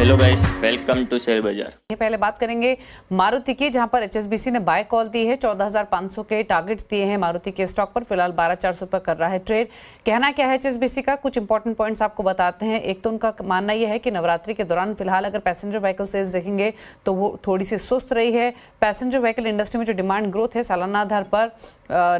Hello guys, welcome to share बाजार। पहले बात करेंगे मारुति की, जहां पर एचएसबीसी ने बाय कॉल दी है। 14,500 के टारगेट्स दिए हैं मारुति के स्टॉक पर। फिलहाल 12,400 पर कर रहा है ट्रेड। कहना क्या है एचएसबीसी का, कुछ इंपॉर्टेंट पॉइंट्स आपको बताते हैं। एक तो उनका मानना यह है कि नवरात्रि के दौरान फिलहाल अगर पैसेंजर व्हीकल सेल्स देखेंगे तो वो थोड़ी सी सुस्त रही है। पैसेंजर व्हीकल इंडस्ट्री में जो डिमांड ग्रोथ है सालाना आधार पर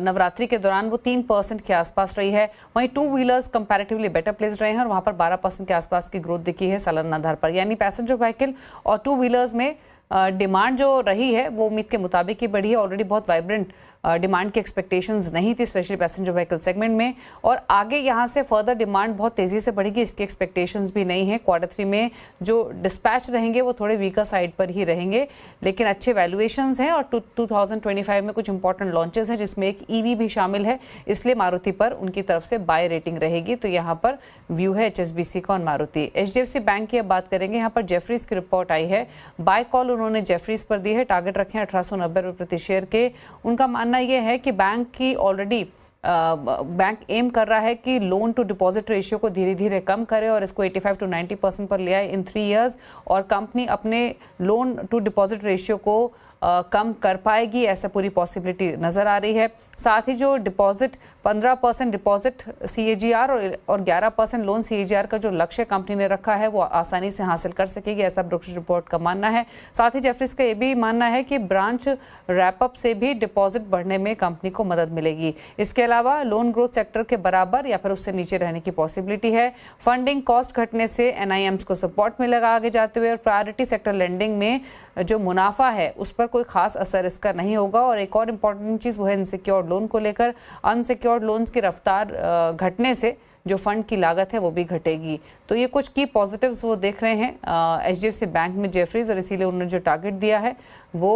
नवरात्रि के दौरान वो 3% के आसपास रही है। वहीं two wheelers comparatively better place रहे हैं और वहां पर 12% के आसपास की ग्रोथ दिखी है सालाना आधार पर। यानी पैसेंजर व्हीकल और टू व्हीलर्स में डिमांड जो रही है वो उम्मीद के मुताबिक ही बढ़ी है। ऑलरेडी बहुत वाइब्रेंट डिमांड की एक्सपेक्टेशंस नहीं थी, स्पेशली पैसेंजर व्हीकल सेगमेंट में, और आगे यहाँ से फर्दर डिमांड बहुत तेज़ी से बढ़ेगी, इसकी एक्सपेक्टेशंस भी नहीं है। Q3 में जो डिस्पैच रहेंगे वो थोड़े वीकर साइड पर ही रहेंगे, लेकिन अच्छे वैल्यूएशंस हैं और 2025 में कुछ इंपॉर्टेंट लॉन्चेस हैं जिसमें एक ईवी भी शामिल है, इसलिए मारुति पर उनकी तरफ से बाय रेटिंग रहेगी। तो यहाँ पर व्यू है एचएसबीसी का और मारुति। एचडीएफसी बैंक की अब बात करेंगे। यहाँ पर जेफरीज की रिपोर्ट आई है, बाय कॉल उन्होंने जेफरीज पर दी है, टारगेट रखे हैं 1890 रुपये प्रति शेयर के। उनका मानना यह है कि बैंक की ऑलरेडी बैंक एम कर रहा है कि लोन टू डिपॉजिट रेशियो को धीरे धीरे कम करे और इसको 85 to 90% पर ले आए इन 3 इयर्स, और कंपनी अपने लोन टू डिपॉजिट रेशियो को कम कर पाएगी, ऐसा पूरी पॉसिबिलिटी नज़र आ रही है। साथ ही जो डिपॉजिट 15% डिपॉजिट CAGR और 11% लोन CAGR का जो लक्ष्य कंपनी ने रखा है वो आसानी से हासिल कर सकेगी, ऐसा ब्रोकरेज रिपोर्ट का मानना है। साथ ही जेफरीज का ये भी मानना है कि ब्रांच रैपअप से भी डिपॉजिट बढ़ने में कंपनी को मदद मिलेगी। इसके अलावा लोन ग्रोथ सेक्टर के बराबर या फिर उससे नीचे रहने की पॉसिबिलिटी है। फंडिंग कॉस्ट घटने से NIMs को सपोर्ट मिलेगा आगे जाते हुए, और प्रायोरिटी सेक्टर लेंडिंग में जो मुनाफा है उस पर कोई खास असर इसका नहीं होगा। और एक और इम्पॉर्टेंट चीज़ वो है इनसिक्योर्ड लोन को लेकर। अनसिक्योर्ड लोन्स की रफ्तार घटने से जो फंड की लागत है वो भी घटेगी। तो ये कुछ की पॉजिटिव्स वो देख रहे हैं HDFC बैंक में जेफरीज, और इसीलिए उन्होंने जो टारगेट दिया है वो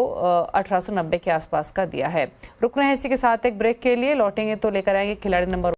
1890 के आसपास का दिया है। रुक रहे हैं इसी के साथ एक ब्रेक के लिए, लौटेंगे तो लेकर आएंगे खिलाड़ी नंबर